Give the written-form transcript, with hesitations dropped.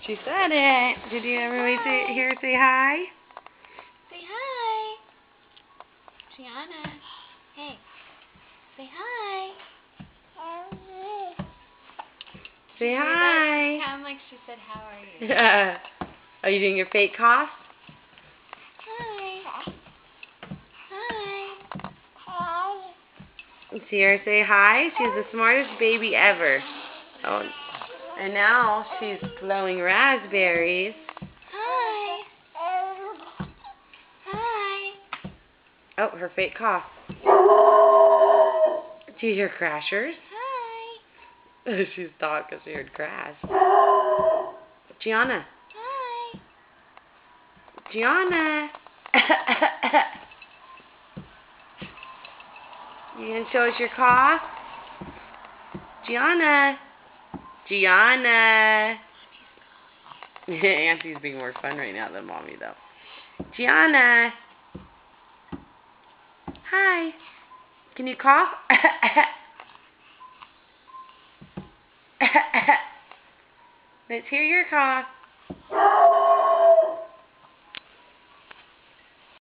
She said it. Did you everybody hear her say hi? Say hi. Gianna. Hey. Say hi. Say hi. Sound like she said, how are you? Are you doing your fake cough? Hi. Hi. See her say hi? She's the smartest baby ever. Oh, and now she's blowing raspberries. Hi. Hi. Oh, her fake cough. Do you hear crashers? Hi. She's thought because she heard crash. Gianna. Hi. Gianna. You gonna show us your cough? Gianna. Gianna. Auntie's being more fun right now than Mommy, though. Gianna. Hi. Can you cough? Let's hear your cough.